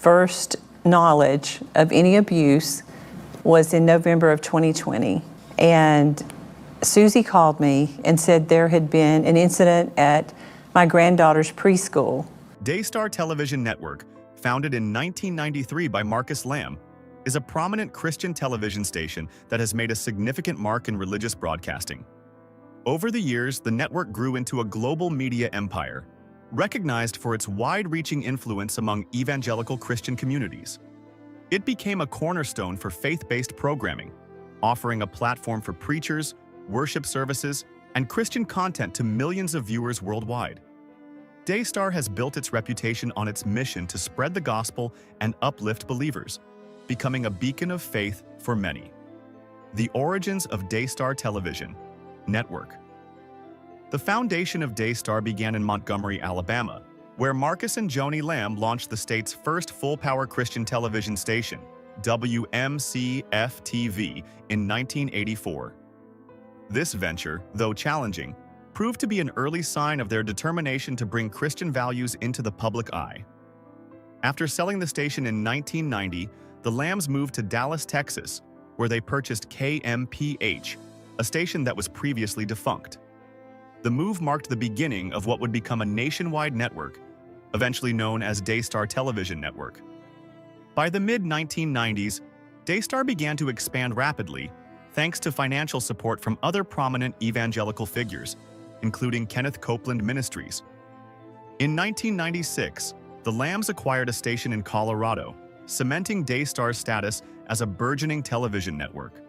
first knowledge of any abuse was in November of 2020. And Susie called me and said there had been an incident at my granddaughter's preschool. Daystar Television Network, founded in 1993 by Marcus Lamb, is a prominent Christian television station that has made a significant mark in religious broadcasting. Over the years, the network grew into a global media empire, recognized for its wide-reaching influence among evangelical Christian communities. It became a cornerstone for faith-based programming, offering a platform for preachers, worship services, and Christian content to millions of viewers worldwide. Daystar has built its reputation on its mission to spread the gospel and uplift believers, becoming a beacon of faith for many. The origins of Daystar Television Network. The foundation of Daystar began in Montgomery, Alabama, where Marcus and Joni Lamb launched the state's first full-power Christian television station, WMCF-TV, in 1984. This venture, though challenging, proved to be an early sign of their determination to bring Christian values into the public eye. After selling the station in 1990, the Lambs moved to Dallas, Texas, where they purchased KMPH, a station that was previously defunct. The move marked the beginning of what would become a nationwide network, eventually known as Daystar Television Network. By the mid-1990s, Daystar began to expand rapidly, thanks to financial support from other prominent evangelical figures, including Kenneth Copeland Ministries. In 1996, the Lambs acquired a station in Colorado, cementing Daystar's status as a burgeoning television network.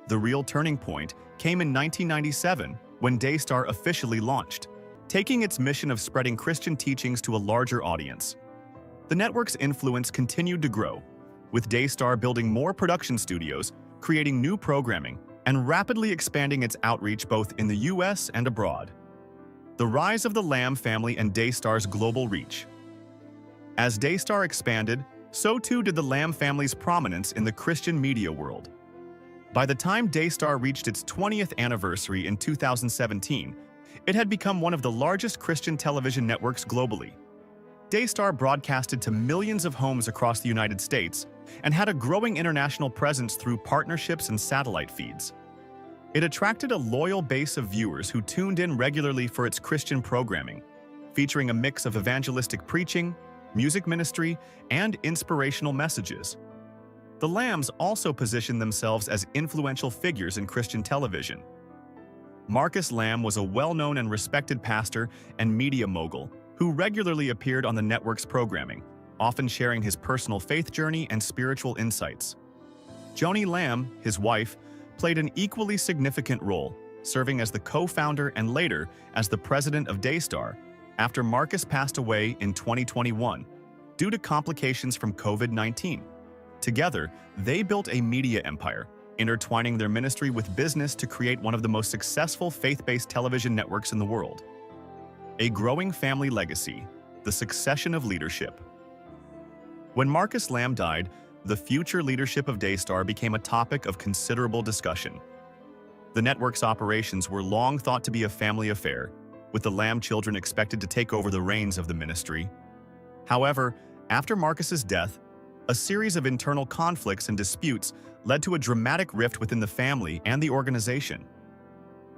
The real turning point came in 1997 when Daystar officially launched, taking its mission of spreading Christian teachings to a larger audience. The network's influence continued to grow, with Daystar building more production studios, creating new programming, and rapidly expanding its outreach both in the US and abroad. The rise of the Lamb family and Daystar's global reach. As Daystar expanded, so too did the Lamb family's prominence in the Christian media world. By the time Daystar reached its 20th anniversary in 2017, it had become one of the largest Christian television networks globally. Daystar broadcasted to millions of homes across the United States and had a growing international presence through partnerships and satellite feeds. It attracted a loyal base of viewers who tuned in regularly for its Christian programming, featuring a mix of evangelistic preaching, music ministry, and inspirational messages. The Lambs also positioned themselves as influential figures in Christian television. Marcus Lamb was a well-known and respected pastor and media mogul who regularly appeared on the network's programming, often sharing his personal faith journey and spiritual insights. Joni Lamb, his wife, played an equally significant role, serving as the co-founder and later as the president of Daystar after Marcus passed away in 2021 due to complications from COVID-19. Together, they built a media empire, intertwining their ministry with business to create one of the most successful faith-based television networks in the world. A growing family legacy, the succession of leadership. When Marcus Lamb died, the future leadership of Daystar became a topic of considerable discussion. The network's operations were long thought to be a family affair, with the Lamb children expected to take over the reins of the ministry. However, after Marcus's death, a series of internal conflicts and disputes led to a dramatic rift within the family and the organization.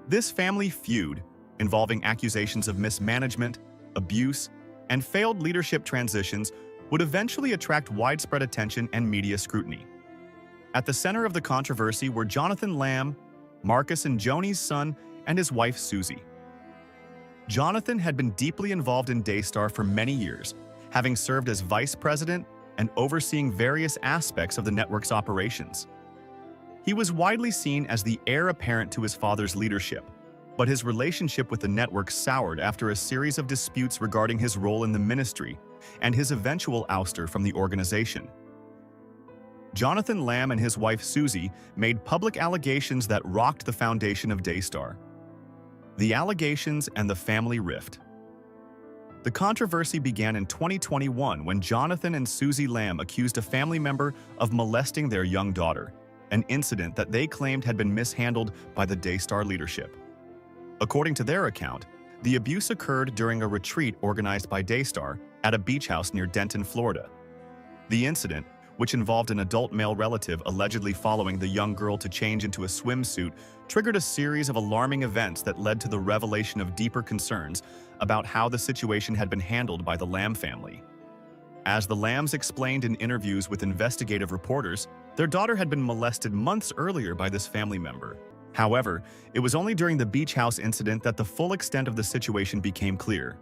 This family feud, involving accusations of mismanagement, abuse, and failed leadership transitions, would eventually attract widespread attention and media scrutiny. At the center of the controversy were Jonathan Lamb, Marcus and Joni's son, and his wife Susie. Jonathan had been deeply involved in Daystar for many years, having served as vice president and overseeing various aspects of the network's operations. He was widely seen as the heir apparent to his father's leadership, but his relationship with the network soured after a series of disputes regarding his role in the ministry and his eventual ouster from the organization. Jonathan Lamb and his wife Susie made public allegations that rocked the foundation of Daystar. The allegations and the family rift. The controversy began in 2021 when Jonathan and Susie Lamb accused a family member of molesting their young daughter, an incident that they claimed had been mishandled by the Daystar leadership. According to their account, the abuse occurred during a retreat organized by Daystar at a beach house near Denton, Florida. The incident, which involved an adult male relative allegedly following the young girl to change into a swimsuit, triggered a series of alarming events that led to the revelation of deeper concerns about how the situation had been handled by the Lamb family. As the Lambs explained in interviews with investigative reporters, their daughter had been molested months earlier by this family member. However, it was only during the beach house incident that the full extent of the situation became clear.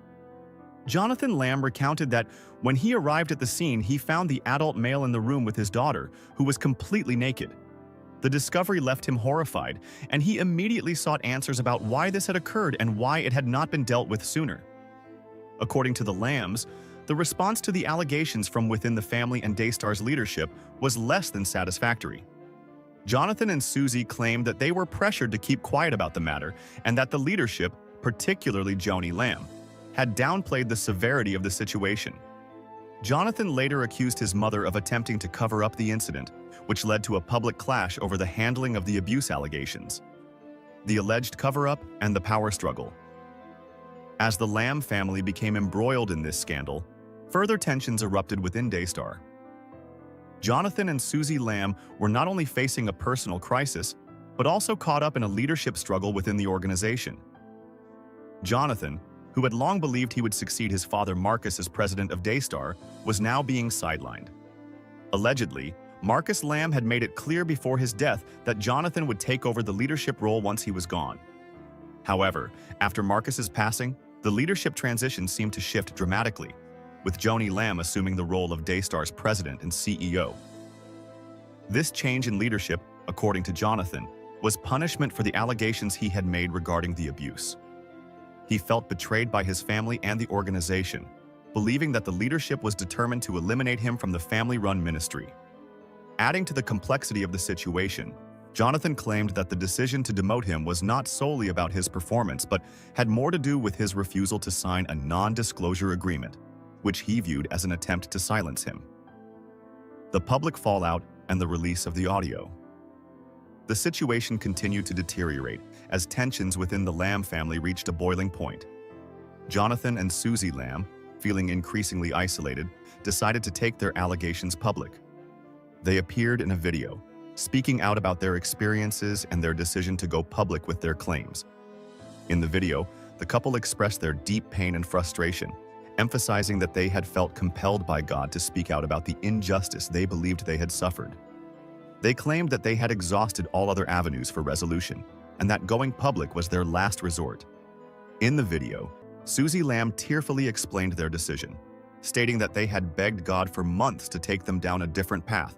Jonathan Lamb recounted that when he arrived at the scene, he found the adult male in the room with his daughter, who was completely naked. The discovery left him horrified, and he immediately sought answers about why this had occurred and why it had not been dealt with sooner. According to the Lambs, the response to the allegations from within the family and Daystar's leadership was less than satisfactory. Jonathan and Susie claimed that they were pressured to keep quiet about the matter and that the leadership, particularly Joni Lamb, had downplayed the severity of the situation. Jonathan later accused his mother of attempting to cover up the incident, which led to a public clash over the handling of the abuse allegations, the alleged cover-up, and the power struggle. As the Lamb family became embroiled in this scandal, further tensions erupted within Daystar. Jonathan and Susie Lamb were not only facing a personal crisis, but also caught up in a leadership struggle within the organization. Jonathan, who had long believed he would succeed his father Marcus as president of Daystar, was now being sidelined. Allegedly, Marcus Lamb had made it clear before his death that Jonathan would take over the leadership role once he was gone. However, after Marcus's passing, the leadership transition seemed to shift dramatically, with Joni Lamb assuming the role of Daystar's president and CEO. This change in leadership, according to Jonathan, was punishment for the allegations he had made regarding the abuse. He felt betrayed by his family and the organization, believing that the leadership was determined to eliminate him from the family-run ministry. Adding to the complexity of the situation, Jonathan claimed that the decision to demote him was not solely about his performance, but had more to do with his refusal to sign a non-disclosure agreement, which he viewed as an attempt to silence him. The public fallout and the release of the audio. The situation continued to deteriorate as tensions within the Lamb family reached a boiling point. Jonathan and Susie Lamb, feeling increasingly isolated, decided to take their allegations public. They appeared in a video, speaking out about their experiences and their decision to go public with their claims. In the video, the couple expressed their deep pain and frustration, emphasizing that they had felt compelled by God to speak out about the injustice they believed they had suffered. They claimed that they had exhausted all other avenues for resolution, and that going public was their last resort. In the video, Susie Lamb tearfully explained their decision, stating that they had begged God for months to take them down a different path,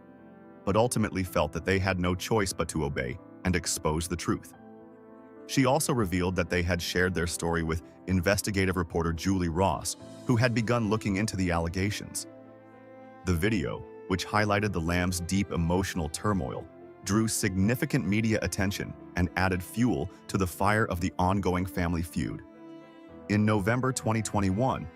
but ultimately felt that they had no choice but to obey and expose the truth. She also revealed that they had shared their story with investigative reporter Julie Ross, who had begun looking into the allegations. The video, which highlighted the Lambs' deep emotional turmoil, drew significant media attention and added fuel to the fire of the ongoing family feud. In November 2021,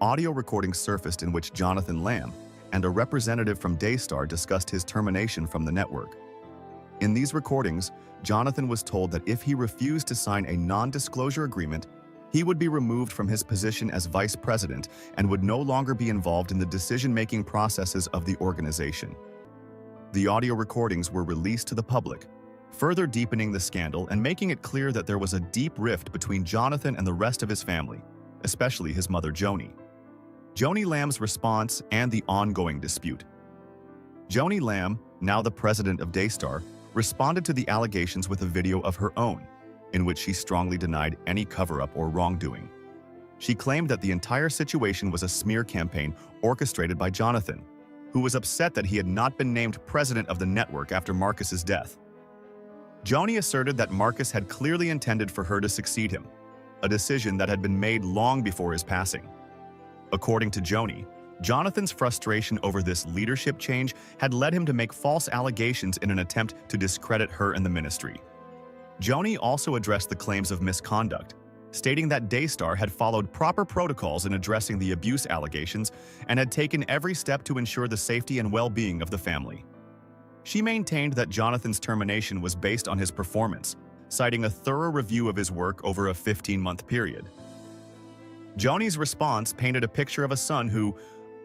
audio recordings surfaced in which Jonathan Lamb and a representative from Daystar discussed his termination from the network. In these recordings, Jonathan was told that if he refused to sign a non-disclosure agreement, he would be removed from his position as vice president and would no longer be involved in the decision-making processes of the organization. The audio recordings were released to the public, further deepening the scandal and making it clear that there was a deep rift between Jonathan and the rest of his family, especially his mother Joni. Joni Lamb's response and the ongoing dispute. Joni Lamb, now the president of Daystar, responded to the allegations with a video of her own, in which she strongly denied any cover-up or wrongdoing. She claimed that the entire situation was a smear campaign orchestrated by Jonathan, who was upset that he had not been named president of the network after Marcus's death. Joni asserted that Marcus had clearly intended for her to succeed him, a decision that had been made long before his passing. According to Joni, Jonathan's frustration over this leadership change had led him to make false allegations in an attempt to discredit her and the ministry. Joni also addressed the claims of misconduct, stating that Daystar had followed proper protocols in addressing the abuse allegations and had taken every step to ensure the safety and well-being of the family. She maintained that Jonathan's termination was based on his performance, citing a thorough review of his work over a 15-month period. Joni's response painted a picture of a son who,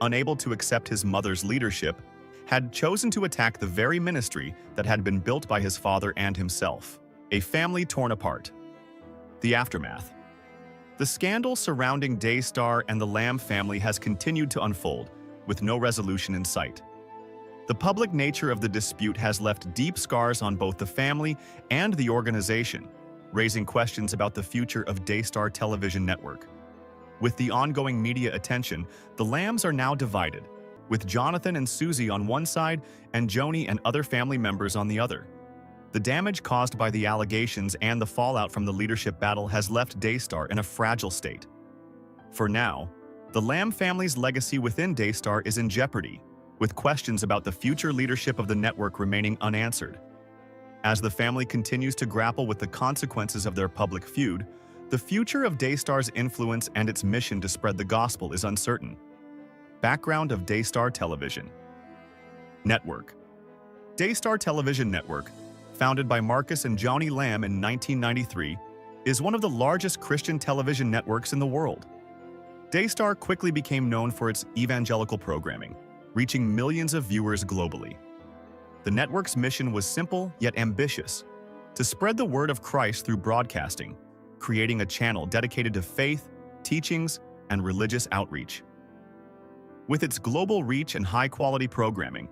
unable to accept his mother's leadership, had chosen to attack the very ministry that had been built by his father and himself. A family torn apart. The aftermath. The scandal surrounding Daystar and the Lamb family has continued to unfold, with no resolution in sight. The public nature of the dispute has left deep scars on both the family and the organization, raising questions about the future of Daystar Television Network. With the ongoing media attention, the Lambs are now divided, with Jonathan and Susie on one side and Joni and other family members on the other. The damage caused by the allegations and the fallout from the leadership battle has left Daystar in a fragile state. For now, the Lamb family's legacy within Daystar is in jeopardy, with questions about the future leadership of the network remaining unanswered. As the family continues to grapple with the consequences of their public feud, the future of Daystar's influence and its mission to spread the gospel is uncertain. Background of Daystar Television Network. Daystar Television Network, founded by Marcus and Joni Lamb in 1993, is one of the largest Christian television networks in the world. Daystar quickly became known for its evangelical programming, reaching millions of viewers globally. The network's mission was simple yet ambitious: to spread the word of Christ through broadcasting, creating a channel dedicated to faith, teachings, and religious outreach. With its global reach and high-quality programming,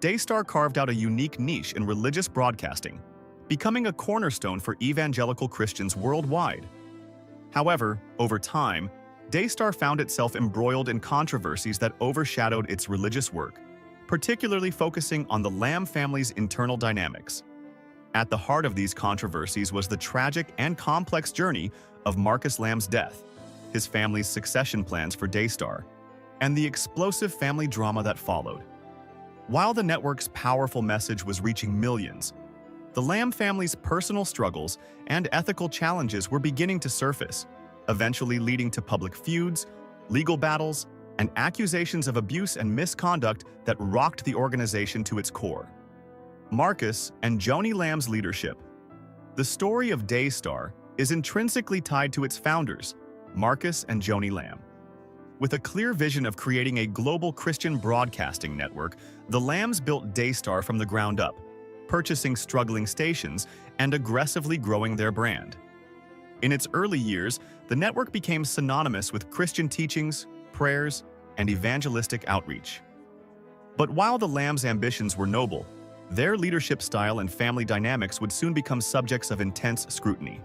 Daystar carved out a unique niche in religious broadcasting, becoming a cornerstone for evangelical Christians worldwide. However, over time, Daystar found itself embroiled in controversies that overshadowed its religious work, particularly focusing on the Lamb family's internal dynamics. At the heart of these controversies was the tragic and complex journey of Marcus Lamb's death, his family's succession plans for Daystar, and the explosive family drama that followed. While the network's powerful message was reaching millions, the Lamb family's personal struggles and ethical challenges were beginning to surface, eventually leading to public feuds, legal battles, and accusations of abuse and misconduct that rocked the organization to its core. Marcus and Joni Lamb's leadership. The story of Daystar is intrinsically tied to its founders, Marcus and Joni Lamb. With a clear vision of creating a global Christian broadcasting network, the Lambs built Daystar from the ground up, purchasing struggling stations and aggressively growing their brand. In its early years, the network became synonymous with Christian teachings, prayers, and evangelistic outreach. But while the Lambs' ambitions were noble, their leadership style and family dynamics would soon become subjects of intense scrutiny.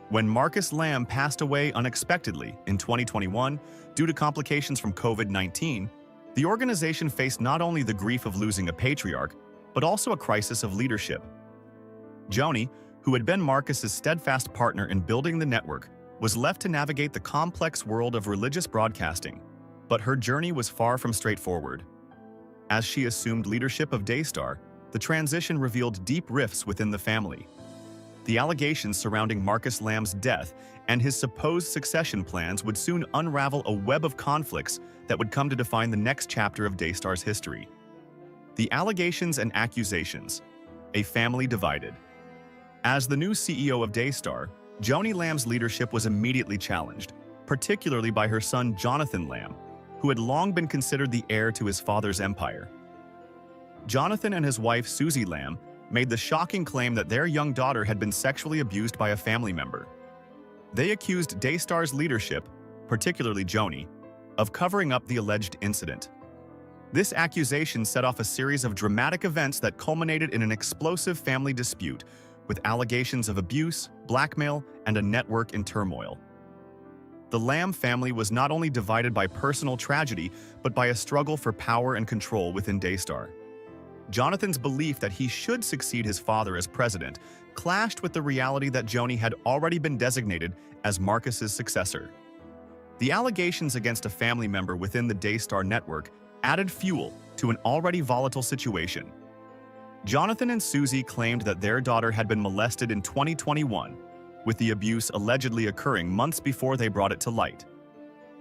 When Marcus Lamb passed away unexpectedly in 2021 due to complications from COVID-19, the organization faced not only the grief of losing a patriarch, but also a crisis of leadership. Joni, who had been Marcus's steadfast partner in building the network, was left to navigate the complex world of religious broadcasting, but her journey was far from straightforward. As she assumed leadership of Daystar, the transition revealed deep rifts within the family. The allegations surrounding Marcus Lamb's death and his supposed succession plans would soon unravel a web of conflicts that would come to define the next chapter of Daystar's history. The allegations and accusations. A family divided. As the new CEO of Daystar, Joni Lamb's leadership was immediately challenged, particularly by her son Jonathan Lamb, who had long been considered the heir to his father's empire. Jonathan and his wife Susie Lamb made the shocking claim that their young daughter had been sexually abused by a family member. They accused Daystar's leadership, particularly Joni, of covering up the alleged incident. This accusation set off a series of dramatic events that culminated in an explosive family dispute, with allegations of abuse, blackmail, and a network in turmoil. The Lamb family was not only divided by personal tragedy, but by a struggle for power and control within Daystar. Jonathan's belief that he should succeed his father as president clashed with the reality that Joni had already been designated as Marcus's successor. The allegations against a family member within the Daystar network added fuel to an already volatile situation. Jonathan and Susie claimed that their daughter had been molested in 2021, with the abuse allegedly occurring months before they brought it to light.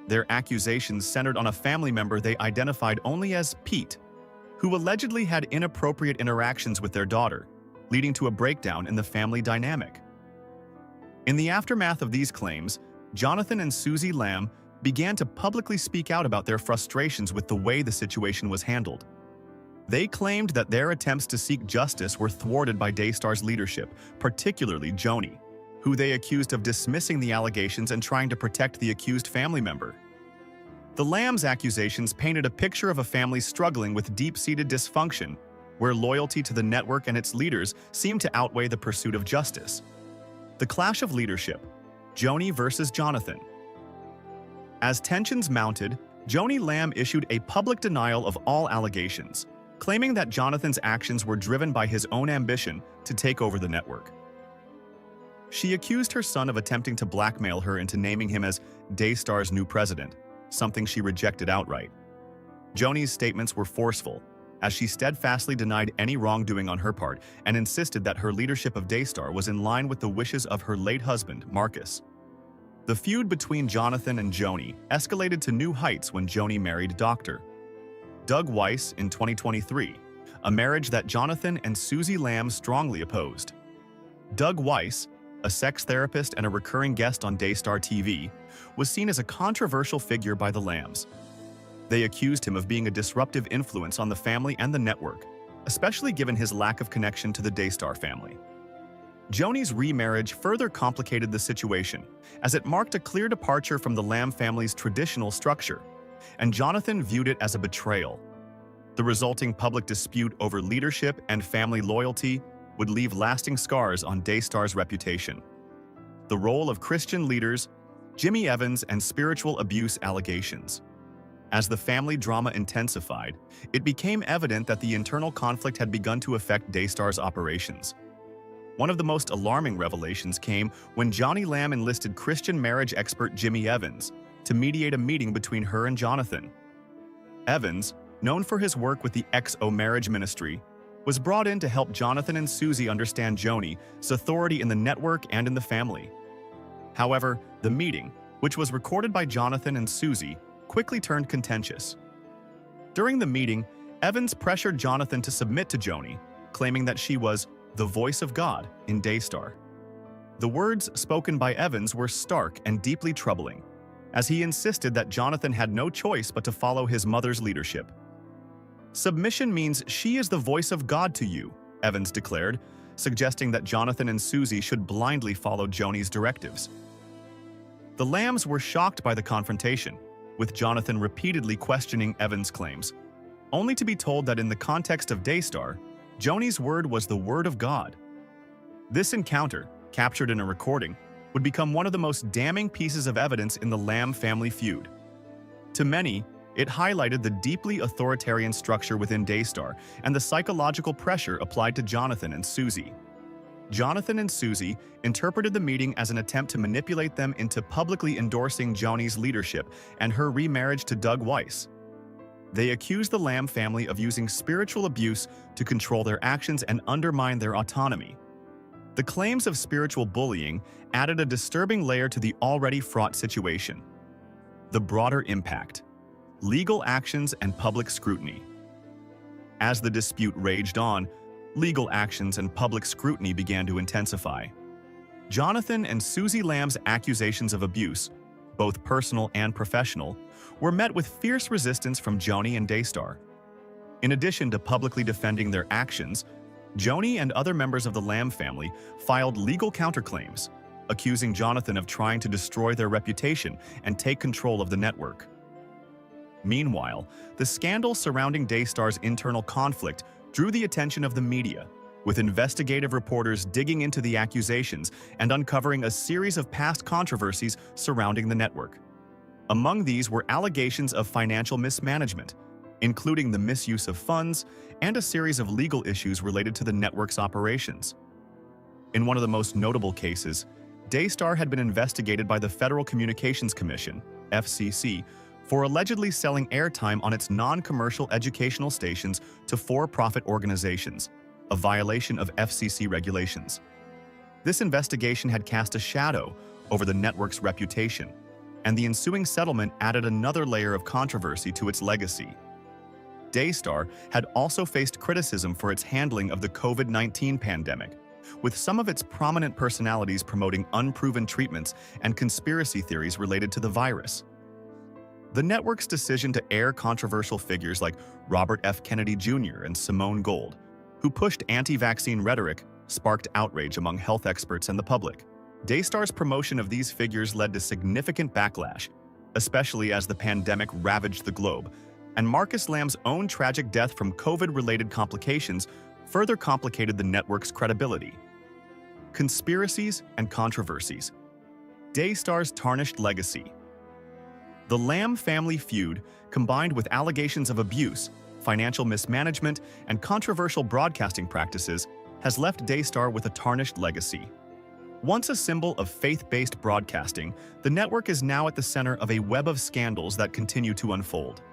Their accusations centered on a family member they identified only as Pete, who allegedly had inappropriate interactions with their daughter, leading to a breakdown in the family dynamic. In the aftermath of these claims, Jonathan and Susie Lamb began to publicly speak out about their frustrations with the way the situation was handled. They claimed that their attempts to seek justice were thwarted by Daystar's leadership, particularly Joni, who they accused of dismissing the allegations and trying to protect the accused family member. The Lambs' accusations painted a picture of a family struggling with deep-seated dysfunction, where loyalty to the network and its leaders seemed to outweigh the pursuit of justice. The clash of leadership, Joni versus Jonathan. As tensions mounted, Joni Lamb issued a public denial of all allegations, claiming that Jonathan's actions were driven by his own ambition to take over the network. She accused her son of attempting to blackmail her into naming him as Daystar's new president, something she rejected outright. Joni's statements were forceful, as she steadfastly denied any wrongdoing on her part and insisted that her leadership of Daystar was in line with the wishes of her late husband, Marcus. The feud between Jonathan and Joni escalated to new heights when Joni married Dr. Doug Weiss in 2023, a marriage that Jonathan and Susie Lamb strongly opposed. Doug Weiss, a sex therapist and a recurring guest on Daystar TV, was seen as a controversial figure by the Lambs. They accused him of being a disruptive influence on the family and the network, especially given his lack of connection to the Daystar family. Joni's remarriage further complicated the situation, as it marked a clear departure from the Lamb family's traditional structure, and Jonathan viewed it as a betrayal. The resulting public dispute over leadership and family loyalty would leave lasting scars on Daystar's reputation. The role of Christian leaders, Jimmy Evans, and spiritual abuse allegations. As the family drama intensified, it became evident that the internal conflict had begun to affect Daystar's operations. One of the most alarming revelations came when Joni Lamb enlisted Christian marriage expert Jimmy Evans to mediate a meeting between her and Jonathan. Evans, known for his work with the XO Marriage Ministry, was brought in to help Jonathan and Susie understand Joni's authority in the network and in the family. However, the meeting, which was recorded by Jonathan and Susie, quickly turned contentious. During the meeting, Evans pressured Jonathan to submit to Joni, claiming that she was the voice of God in Daystar. The words spoken by Evans were stark and deeply troubling, as he insisted that Jonathan had no choice but to follow his mother's leadership. "Submission means she is the voice of God to you," Evans declared, suggesting that Jonathan and Susie should blindly follow Joni's directives. The Lambs were shocked by the confrontation, with Jonathan repeatedly questioning Evans' claims, only to be told that in the context of Daystar, Joni's word was the word of God. This encounter, captured in a recording, would become one of the most damning pieces of evidence in the Lamb family feud. To many, it highlighted the deeply authoritarian structure within Daystar and the psychological pressure applied to Jonathan and Susie. Jonathan and Susie interpreted the meeting as an attempt to manipulate them into publicly endorsing Joni's leadership and her remarriage to Doug Weiss. They accused the Lamb family of using spiritual abuse to control their actions and undermine their autonomy. The claims of spiritual bullying added a disturbing layer to the already fraught situation. The broader impact: legal actions and public scrutiny. As the dispute raged on, legal actions and public scrutiny began to intensify. Jonathan and Susie Lamb's accusations of abuse, both personal and professional, were met with fierce resistance from Joni and Daystar. In addition to publicly defending their actions, Joni and other members of the Lamb family filed legal counterclaims, accusing Jonathan of trying to destroy their reputation and take control of the network. Meanwhile, the scandal surrounding Daystar's internal conflict drew the attention of the media, with investigative reporters digging into the accusations and uncovering a series of past controversies surrounding the network. Among these were allegations of financial mismanagement, including the misuse of funds and a series of legal issues related to the network's operations. In one of the most notable cases, Daystar had been investigated by the Federal Communications Commission, FCC, for allegedly selling airtime on its non-commercial educational stations to for-profit organizations, a violation of FCC regulations. This investigation had cast a shadow over the network's reputation, and the ensuing settlement added another layer of controversy to its legacy. Daystar had also faced criticism for its handling of the COVID-19 pandemic, with some of its prominent personalities promoting unproven treatments and conspiracy theories related to the virus. The network's decision to air controversial figures like Robert F. Kennedy Jr. and Simone Gold, who pushed anti-vaccine rhetoric, sparked outrage among health experts and the public. Daystar's promotion of these figures led to significant backlash, especially as the pandemic ravaged the globe, and Marcus Lamb's own tragic death from COVID-related complications further complicated the network's credibility. Conspiracies and controversies. Daystar's tarnished legacy. The Lamb family feud, combined with allegations of abuse, financial mismanagement, and controversial broadcasting practices, has left Daystar with a tarnished legacy. Once a symbol of faith-based broadcasting, the network is now at the center of a web of scandals that continue to unfold.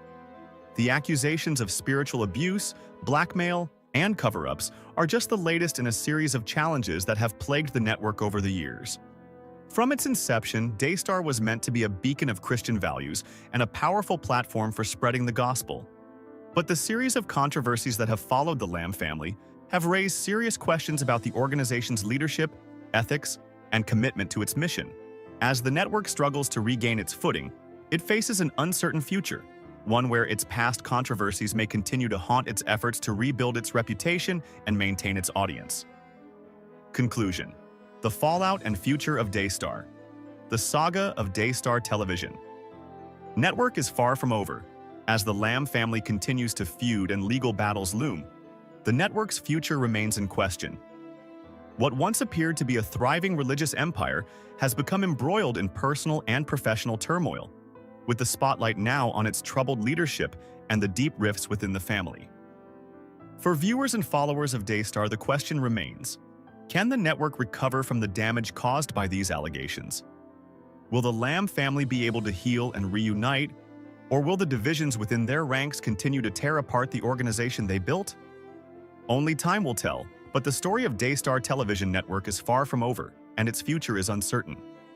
The accusations of spiritual abuse, blackmail, and cover-ups are just the latest in a series of challenges that have plagued the network over the years. From its inception, Daystar was meant to be a beacon of Christian values and a powerful platform for spreading the gospel. But the series of controversies that have followed the Lamb family have raised serious questions about the organization's leadership, ethics, and commitment to its mission. As the network struggles to regain its footing, it faces an uncertain future, one where its past controversies may continue to haunt its efforts to rebuild its reputation and maintain its audience. Conclusion: the fallout and future of Daystar. The saga of Daystar Television Network is far from over. As the Lamb family continues to feud and legal battles loom, the network's future remains in question. What once appeared to be a thriving religious empire has become embroiled in personal and professional turmoil, with the spotlight now on its troubled leadership and the deep rifts within the family. For viewers and followers of Daystar, the question remains: can the network recover from the damage caused by these allegations? Will the Lamb family be able to heal and reunite, or will the divisions within their ranks continue to tear apart the organization they built? Only time will tell, but the story of Daystar Television Network is far from over, and its future is uncertain.